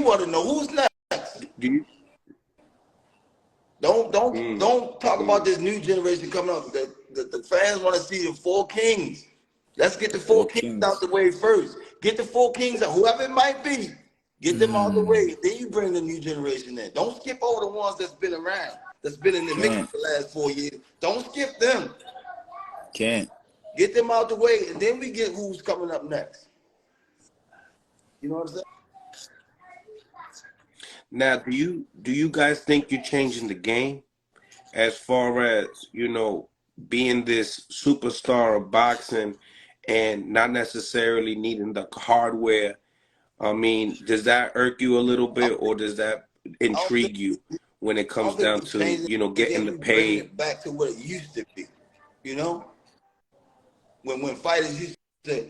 want to know who's next. Do you? Don't talk about this new generation coming up. The fans want to see the four kings. Let's get the four kings out the way first. Get the four kings out, whoever it might be. Get them out the way. Then you bring the new generation in. Don't skip over the ones that's been around, that's been in the mix for the last 4 years. Don't skip them. Can't. Get them out the way, and then we get who's coming up next. You know what I'm saying? Now, do you guys think you're changing the game as far as, being this superstar of boxing and not necessarily needing the hardware? I mean, does that irk you a little bit, or does that intrigue you when it comes down to, getting the pay? It back to what it used to be, when fighters used to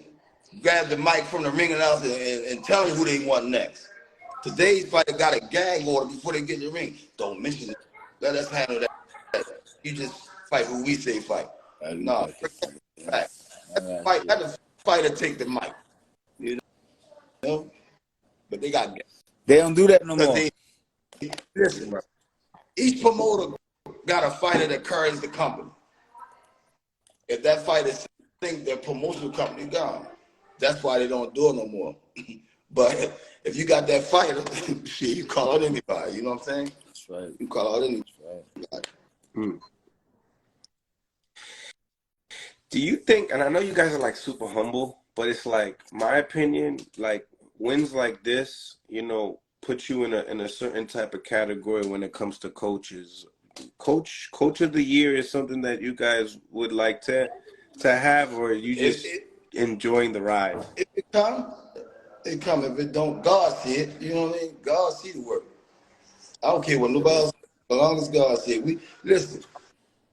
grab the mic from the ring announcer and tell them who they want next. Today's fighter got a gag order before they get in the ring. Don't mention it. Let us handle that. You just fight who we say fight. No, let the fighter take the mic. But they don't do that no more. Listen, each promoter got a fighter that carries the company. If that fighter thinks their promotional company gone, that's why they don't do it no more. But if you got that fighter, shit, you call out anybody. You know what I'm saying? That's right. You call out anybody. Right. Do you think, and I know you guys are like super humble, but it's like, my opinion, like wins like this, put you in a certain type of category when it comes to coaches. Coach of the year is something that you guys would like to have, or you just enjoying the ride? If it come. If it don't, God see it. You know what I mean? God see the work. I don't care what nobody else. As long as God see it. We listen.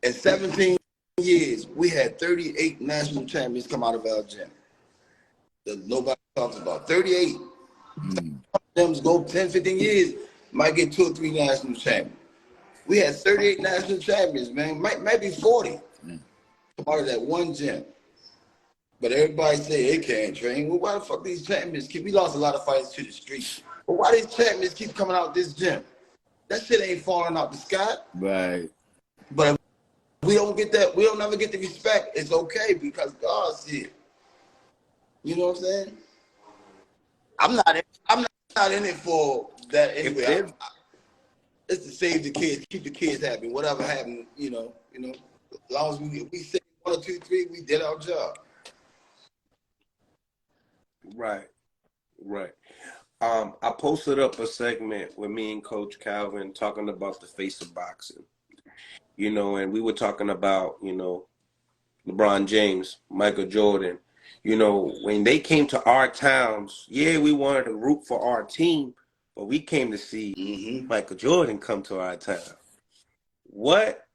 In 17 years, we had 38 national champions come out of our gym that nobody talks about. 38. Them go 10, 15 years, might get 2 or 3 national champions. We had 38 national champions, man. Might be 40 come out of that one gym. But everybody say they can't train. Well, why the fuck these champions we lost a lot of fights to the street. But why these champions keep coming out this gym? That shit ain't falling out the sky. Right. But if we don't get that, we don't never get the respect. It's okay because God see it. You know what I'm saying? I'm not in it for that anyway. It's to save the kids, keep the kids happy. Whatever happened, as long as we say 1 or 2, 3, we did our job. Right. I posted up a segment with me and Coach Calvin talking about the face of boxing, and we were talking about, LeBron James, Michael Jordan, when they came to our towns, we wanted to root for our team, but we came to see Michael Jordan come to our town. What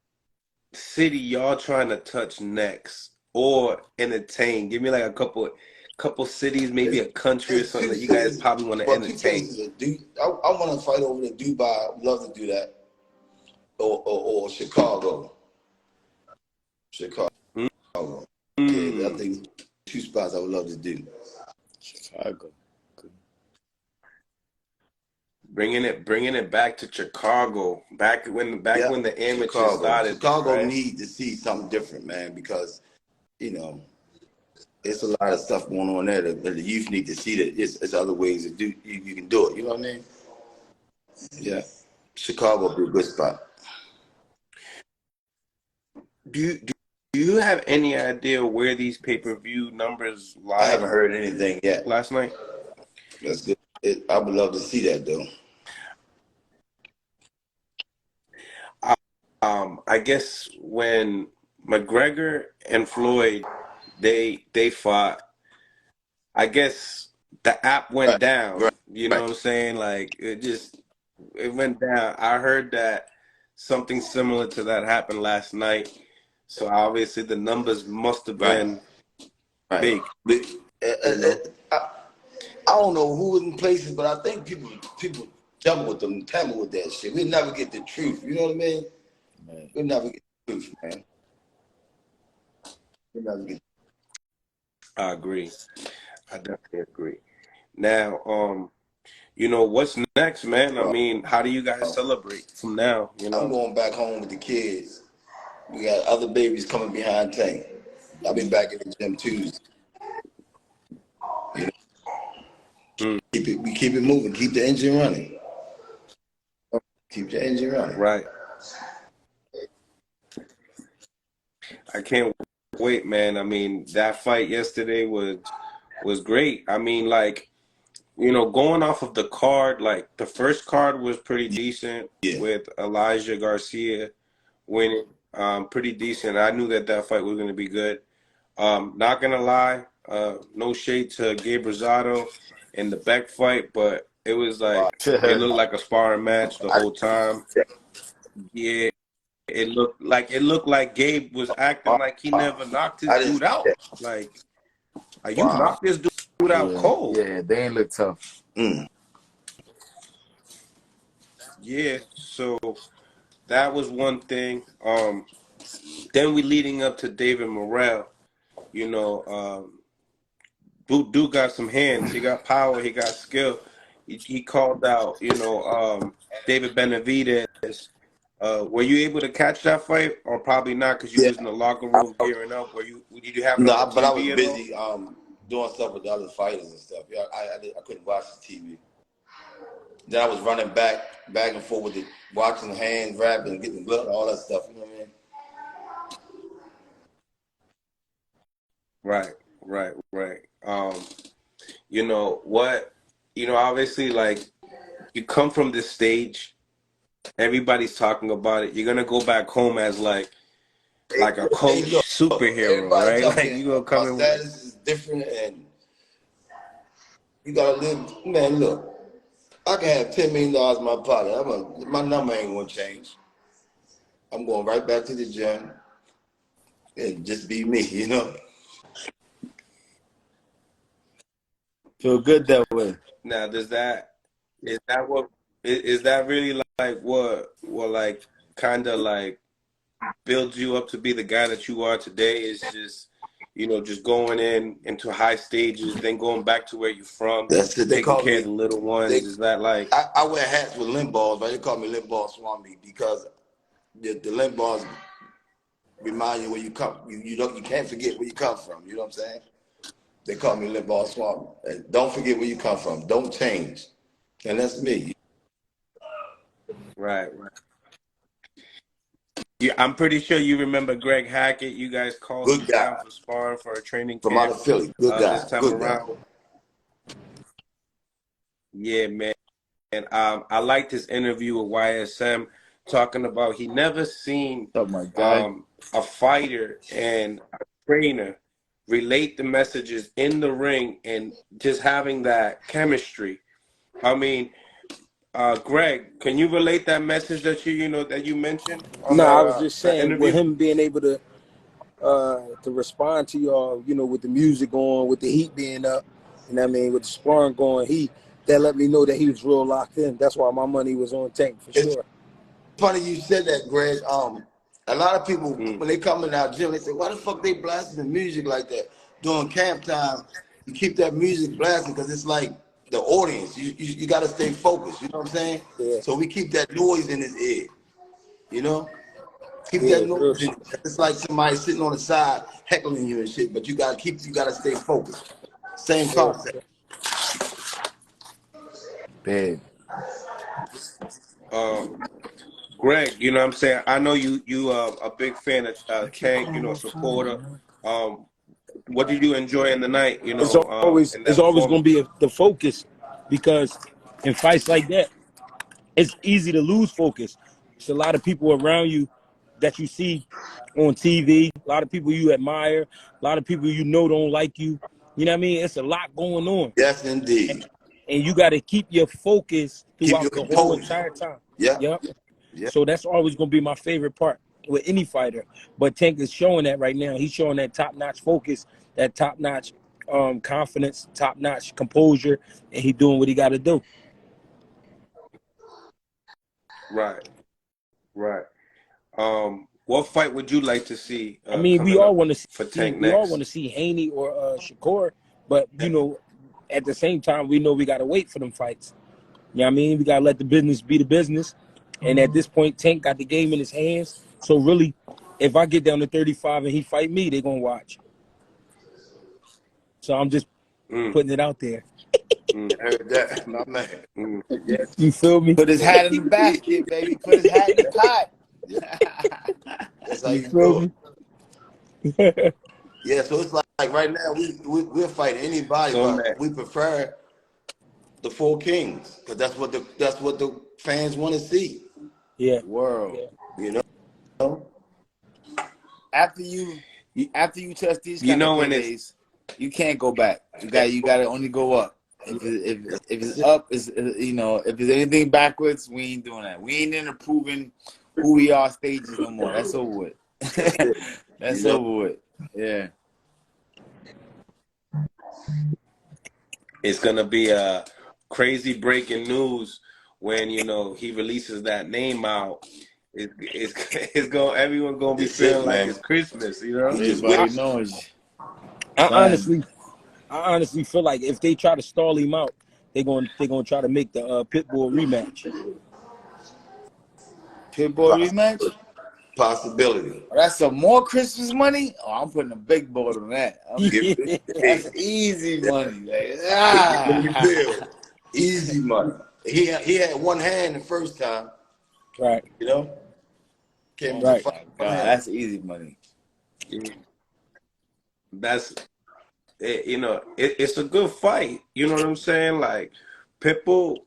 city y'all trying to touch next or entertain? Give me like a couple cities, maybe a country or something that you guys probably want to entertain. I want to fight over in Dubai. I would love to do that. Or Chicago. Yeah, I think 2 spots I would love to do. Chicago. Bringing it back to Chicago, back when the amateur started. Chicago need to see something different, man, because it's a lot of stuff going on there that the youth need to see that it's other ways to do. You can do it. You know what I mean? Yeah, Chicago would be a good spot. Do you have any idea where these pay-per-view numbers lie? I haven't heard anything yet. Last night? That's good. I would love to see that though. I guess when McGregor and Floyd they fought, I guess the app went down. Right. You know what I'm saying? Like it went down. I heard that something similar to that happened last night. So obviously the numbers must have been big. I don't know who was in places, but I think people jump with them, tamper with that shit. We never get the truth. You know what I mean? We never get the truth, man. We never get. I agree. I definitely agree. Now, You know, what's next, man? I mean, how do you guys celebrate from now? You I'm know, going back home with the kids. We got other babies coming behind Tank. I'll be back in the gym Tuesday. You know, mm, we keep it moving, keep the engine running. Keep the engine running. right. I can't wait, man. I mean, that fight yesterday was great. I mean, like, you know, going off of the card, like the first card was pretty decent Yeah. with Elijah Garcia winning. Pretty decent. I knew that that fight was going to be good. Not gonna lie, no shade to Gabe Rosado in the Beck fight, but it was like it looked like a sparring match the whole time. Yeah, it looked like Gabe was acting like he never knocked his I didn't dude see out. that. Like, you Wow. knocked this dude out Yeah, cold. yeah, they ain't look tough. Yeah, so that was one thing. Then we leading up to David Morrell. You know, Dude got some hands. He got power. He got skill. He called out, you know, David Benavidez. Were you able to catch that fight, or probably not because you Yeah. was in the locker room gearing up? Did you have it on the No, but I was TV at all? busy doing stuff with the other fighters and stuff. Yeah, I couldn't watch the TV. Then I was running back and forth with it, watching hands, rapping, getting blood, all that stuff. You know what I mean? Right. You know what? You know, obviously, like you come from this stage, everybody's talking about it. You're gonna go back home as like a Hey, coach look, superhero, everybody right? Like talking. you gonna My come in with status is different, and you gotta live. Man, look, I can have $10 million in my pocket. My number ain't gonna change. I'm going right back to the gym and just be me. You know? Feel good that way. now. Is that really like what like kind of like builds you up to be the guy that you are today? Is just you know just going into high stages, then going back to where you're from, That's it. They taking call care of me. the little ones. They. Is that like I wear hats with limb balls, right? They call me limb ball Swami because the limb balls remind you where you come. You can't forget where you come from. You know what I'm saying? They call me limb ball Swami. And don't forget where you come from. Don't change. And that's me. right? I'm pretty sure you remember Greg Hackett. You guys called him Good down guy for sparring for a training from out camp of Philly. Good this guy. time Good guy. around. Yeah, man. And I liked his interview with YSM talking about he never seen What's up, my guy? a fighter and a trainer relate the messages in the ring and just having that chemistry. I mean, Greg, can you relate that message that you mentioned on No, I was just that saying with interview? him being able to respond to y'all, with the music on, with the heat being up, and I mean with the sparring going, that let me know that he was real locked in. That's why my money was on Tank for It's sure. funny you said that, Greg. A lot of people Mm, when they come in our gym, they say, "Why the fuck they blasting the music like that during camp time?" You keep that music blasting because it's like the audience. You got to stay focused. You know what I'm saying? Yeah, So we keep that noise in his ear. You know, keep yeah, that real noise in. shit. It's like somebody sitting on the side heckling you and shit. But you gotta stay focused. Same Yeah. concept. Big. um, Greg, you know what I'm saying? I know you are a big fan of Tank, you know, supporter. Um, what did you enjoy in the night, It's always in it's that always gonna performance? be the focus because in fights like that, it's easy to lose focus. It's a lot of people around you that you see on TV, a lot of people you admire, a lot of people don't like you. You know what I mean? It's a lot going on. Yes, indeed. And you got to keep your focus Keep your throughout the whole composure. entire time. Yeah, Yep. yeah. So that's always going to be my favorite part with any fighter. But Tank is showing that right now. He's showing that top-notch focus, that top-notch confidence, top-notch composure, and he doing what he got to do. Right, right. What fight would you like to see I mean, coming up for Tank we all want next? to see Haney or Shakur, but at the same time, we know we got to wait for them fights. You know what I mean? We gotta let the business be the business. And at this point, Tank got the game in his hands. So really, if I get down to 35 and he fight me, they gonna watch. So I'm just putting it out there. Heard that, my man. Yeah. You feel me? Put his hat in the basket, baby. Put his hat in the pot. That's how You you feel do me? it. Yeah, so it's like right now we'll fight anybody, So, but man. we prefer the four kings because that's what the fans want to see. Yeah. World. You know. After you test these You kind know of when paydays, you can't go back. You gotta only go up. If it's up, is if there's anything backwards, we ain't doing that. We ain't in proving who we are stages no more. That's over with. That's over with. Yeah. It's gonna be a crazy breaking news when he releases that name out. It's going everyone gonna be feeling like it's Christmas, Everybody knows. I honestly feel like if they try to stall him out, they're gonna try to make the Pitbull rematch. Pitbull rematch? Possibility. That's some more Christmas money? Oh, I'm putting a big board on that. That's easy money. Easy money. He had one hand the first time. Right. Came Right. to fight. That's easy money. That's it's a good fight. You know what I'm saying? Like Pitbull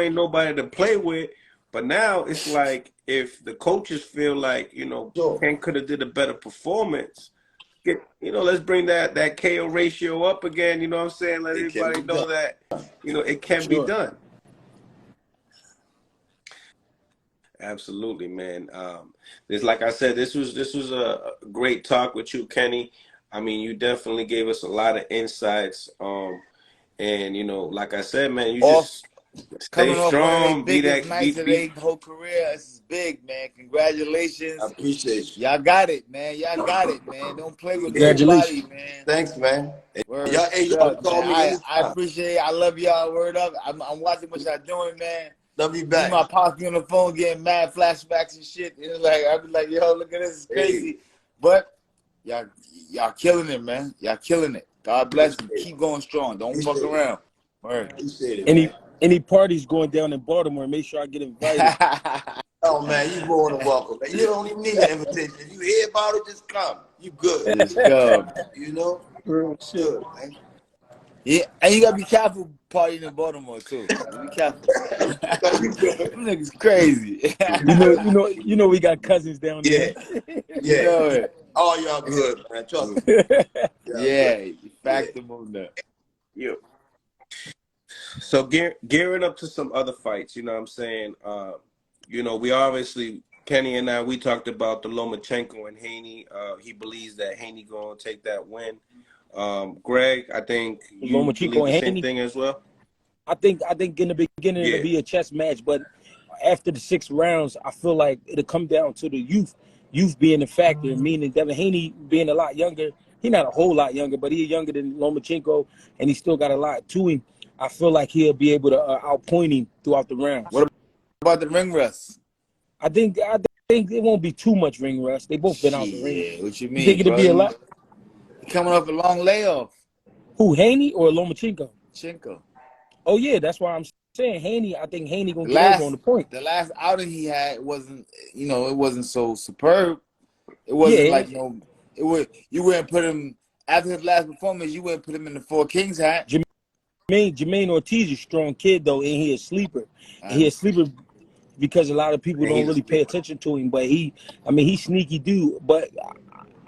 ain't nobody to play with. But now it's like if the coaches feel like Ken could have did a better performance, let's bring that KO ratio up again. You know what I'm saying? Let everybody know that it can be done. Absolutely, man. Like I said, this was a great talk with you, Kenny. I mean, you definitely gave us a lot of insights. And like I said, man, you just stay strong. Be that nights of their whole career. This is big, man. Congratulations. I appreciate you. Y'all got it, man. Y'all got it, man. Don't play with Congratulations. nobody, man. Thanks, man. Y'all call me I anytime. appreciate it. I love y'all. Word up. I'm watching what y'all doing, man. Love you Me back. and my pops be on the phone getting mad flashbacks and shit. It's like I be like, yo, look at this, it's crazy. But y'all killing it, man. Y'all killing it. God bless you. Keep going strong. Don't fuck around. Word. Appreciate it, Any parties going down in Baltimore, make sure I get invited. Oh man, you more than welcome. Man. You don't even need an invitation. If you hear about it, just come. You good. Let's go. Real shit. Good, man. Yeah, and you gotta be careful partying in Baltimore too. Be careful. Them niggas crazy. You know we got cousins down there. Yeah. You know it. All y'all good, man. Trust me. Yeah, fact them on that. Yeah. So gearing up to some other fights, you know what I'm saying? We obviously, Kenny and I, we talked about the Lomachenko and Haney. He believes that Haney going to take that win. Greg, I think you Lomachenko believe the and same Haney? thing as well? I think in the beginning it'll be a chess match, but after the 6 rounds, I feel like it'll come down to the youth being the factor, meaning Devin Haney being a lot younger. He's not a whole lot younger, but he's younger than Lomachenko, and he still got a lot to him. I feel like he'll be able to outpoint him throughout the rounds. What about the ring rust? I think it won't be too much ring rust. They both been out the ring. Yeah, what you mean? You think it'll be a lot? Coming off a long layoff. Who, Haney or Lomachenko? Chenko. Oh yeah, that's why I'm saying Haney. I think Haney gonna get over on the point. The last outing he had wasn't, it wasn't so superb. It wasn't like you wouldn't put him after his last performance. You wouldn't put him in the 4 Kings hat. Jermaine Ortiz is a strong kid though, and he a sleeper. He a sleeper because a lot of people don't really pay attention to him. But he's sneaky dude. But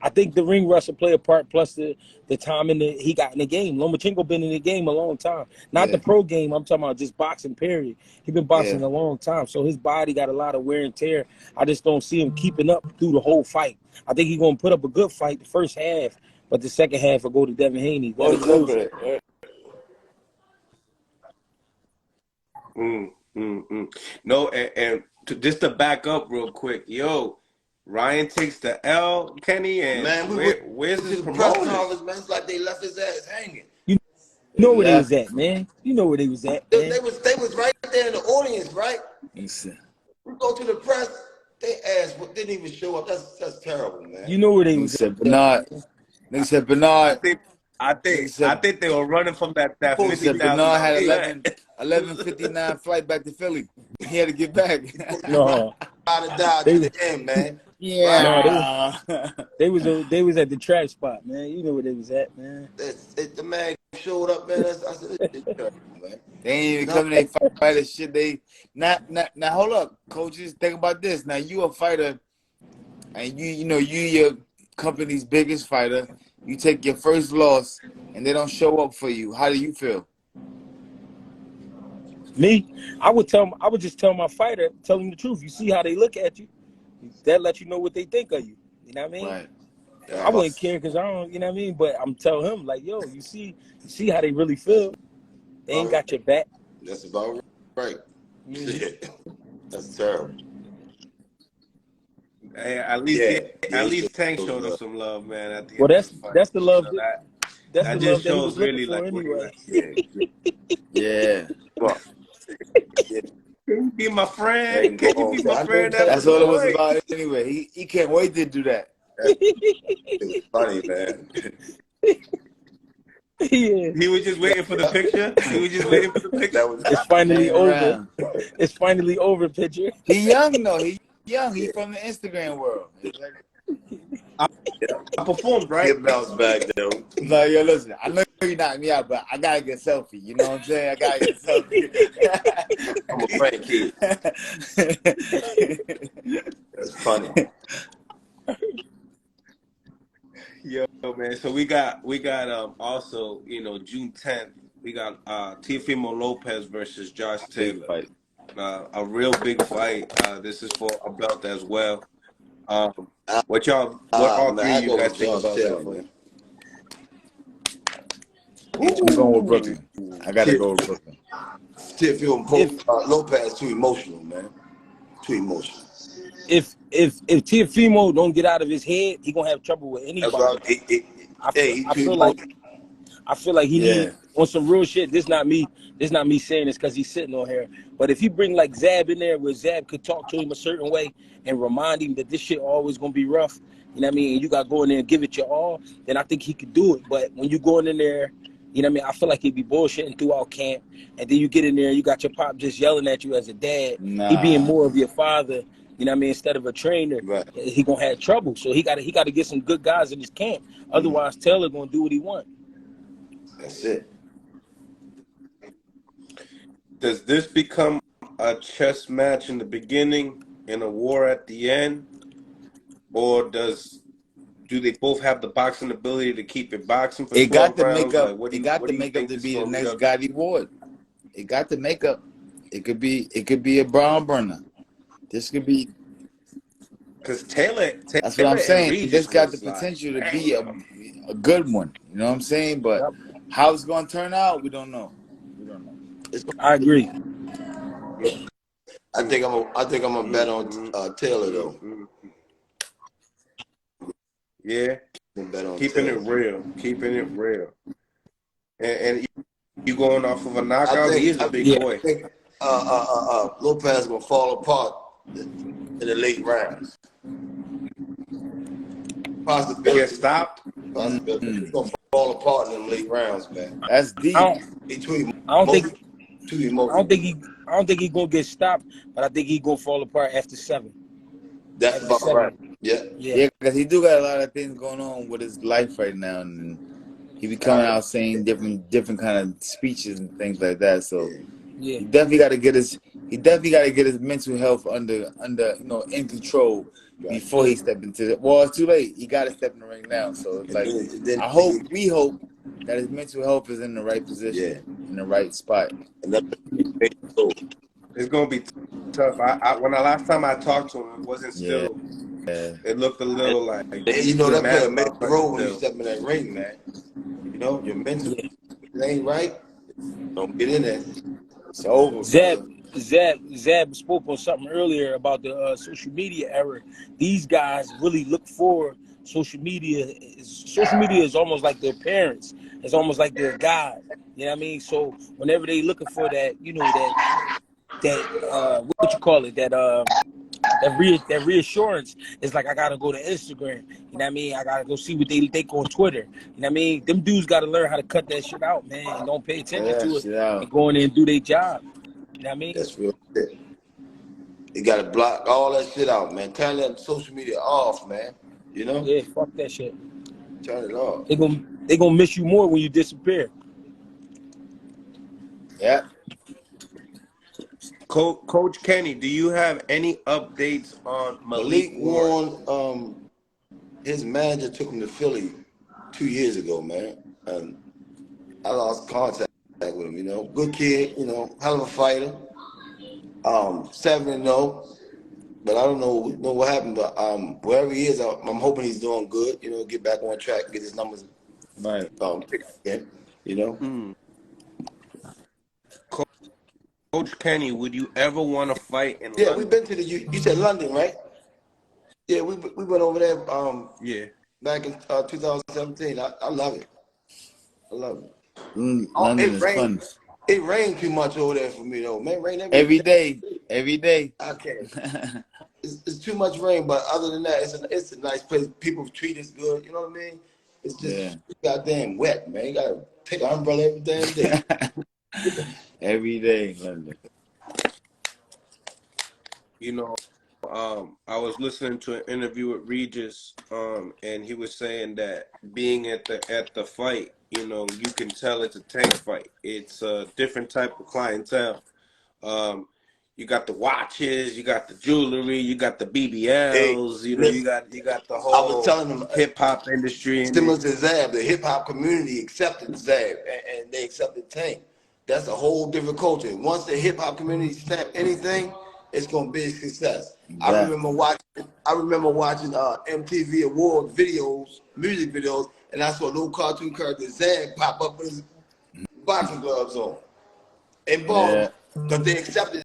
I think the ring rust will play a part, plus the time he got in the game. Lomachenko been in the game a long time. Not the pro game, I'm talking about just boxing, period. He been boxing a long time, so his body got a lot of wear and tear. I just don't see him keeping up through the whole fight. I think he's going to put up a good fight the first half, but the second half will go to Devin Haney. No, and just to back up real quick, Ryan takes the L, Kenny, and man, where's his press promoter? conference, man? It's like they left his ass hanging. know where they left. was at, man. You know where they was at, They, man. they was right there in the audience, right? Listen, We go to the press. They asked, what didn't even show up. That's terrible, man. You know where they nigga was said at. Bernard. Nigga said I Bernard. think Nigga said, they were running from that nigga said Bernard had $50,000 bet. 11:59 flight back to Philly. He had to get back. No, Ride or die they to was the end, man. Yeah. they was at the track spot, man. You know where they was at, man. The man showed up, man. I said, it's terrible, man. They ain't even No. come. They fight this shit. They not. Now hold up, coaches. Think about this. Now you a fighter, and you know you your company's biggest fighter. You take your first loss, and they don't show up for you. How do you feel? Me, I would just tell my fighter, tell him the truth. You see how they look at you, that let you know what they think of you. You know what I mean? Right. I wouldn't care because I don't, you know what I mean? But I'm telling him, like, yo, you see how they really feel. They ain't got your back. That's about right. Mhm. That's terrible. Hey, at least Tank showed showed us love. some love, man. At the Well, end of the fight. that's the love. You know, That's that the just love that he shows was looking really for like what he anyway. Yeah. Well, Can you be my friend? Can you be my friend? That's all it was about anyway. He can't wait to do that. It's funny, man. Yeah. He was just waiting for the picture. He was just waiting for the picture. That was It's finally Hang over. around. It's finally over, picture. He young though. He young. He from the Instagram world. He's like, I performed, right? get bounced back though. no, yo, listen. I know you knocked me out, but I gotta get a selfie. You know what I'm saying? I gotta get a selfie. I'm a prank kid. That's funny. Yo, man. So we got also, June 10th, we got Teofimo Lopez versus Josh Big Taylor. fight. A real big fight. This is for a belt as well. What all three of you guys think about that fight? I'm going with Brooklyn. I gotta go with Brooklyn. Lopez too emotional, man. Too emotional. If Teofimo don't get out of his head, he gonna have trouble with anybody. I feel like he needs on some real shit. This not me saying this because he's sitting on here. But if he bring like Zab in there, where Zab could talk to him a certain way and remind him that this shit always gonna be rough, you know what I mean? And you got to go in there and give it your all, then I think he could do it. But when you going in there, you know what I mean? I feel like he'd be bullshitting throughout camp, and then you get in there, you got your pop just yelling at you as a dad. He being more of your father. You know what I mean? Instead of a trainer, he gonna have trouble. So he got to get some good guys in his camp. Otherwise, Taylor gonna do what he want. That's it. Does this become a chess match in the beginning and a war at the end, or do they both have the boxing ability to keep it boxing for 12 rounds? It got the makeup to be the next Gotti Ward. It got the makeup. It could be a brown burner. This could be because Taylor. That's what I'm saying. This got the potential to be a good one. You know what I'm saying? But how it's going to turn out, we don't know. I agree. I think I'm a bet on Taylor though. Yeah, keeping it real, and you going off of a knockout. He is a big boy. I think Lopez gonna fall apart in the late rounds. Possibility. Get stopped. Possibility. He's gonna fall apart in the late rounds, man. That's deep. I don't think he's gonna get stopped, but I think he's gonna fall apart after 7. That's about right. Yeah, because he do got a lot of things going on with his life right now, and he be coming out saying different kind of speeches and things like that. So he definitely got to get his mental health under in control before he step into it. Well, it's too late. He got to step in the ring now. So it's like we hope that his mental health is in the right position, in the right spot. It's gonna be tough. When the last time I talked to him, it wasn't still. Yeah. It looked a little like that player made the road when you step in that ring, man. You know, your mental ain't right. Don't get in there. It's over. Zab spoke on something earlier about the social media era. These guys really look for social media. Social media is almost like their parents. It's almost like their God. You know what I mean? So whenever they looking for that, you know, what you call it, that reassurance is like I gotta go to Instagram. You know what I mean? I gotta go see what they think on Twitter. You know what I mean? Them dudes gotta learn how to cut that shit out, man, and don't pay attention Yeah, to it shit out. and go in there and do their job. You know what I mean? That's real shit. You gotta block all that shit out, man. Turn that social media off, man. You know? Yeah, fuck that shit. Turn it off. They gonna miss you more when you disappear. Yeah. Coach Kenny, do you have any updates on Malik Malik Warren? Warren, his manager took him to Philly 2 years ago, man. And I lost contact with him, you know. Good kid, you know, hell of a fighter. 7-0. But I don't know what happened. But wherever he is, I'm hoping he's doing good. You know, get back on track, get his numbers Right. picked up again. You know. Coach Kenny, would you ever want to fight in Yeah, London? we've been to you said London, right? Yeah, we went over there. Yeah. Back in 2017. I love it. I love it. London is fun. It rained too much over there for me though, man. Rain Every day. Every day. I can't. It's too much rain, but other than that, it's a nice place. People treat us good. You know what I mean? It's just goddamn wet, man. You gotta take an umbrella every damn day. Every day, London. You know, I was listening to an interview with Regis, and he was saying that being at the fight, you know, you can tell it's a tank fight. It's a different type of clientele. You got the watches, you got the jewelry, you got the BBLs, you know, you got the whole I was telling them hip hop industry. Similar to Zab, the hip hop community accepted Zab and they accepted Tank. That's a whole different culture. Once the hip hop community stamp anything, it's gonna be a success. I remember watching MTV Award videos, music videos, and I saw a little cartoon character Zab pop up with his boxing gloves on. And boom, because they accepted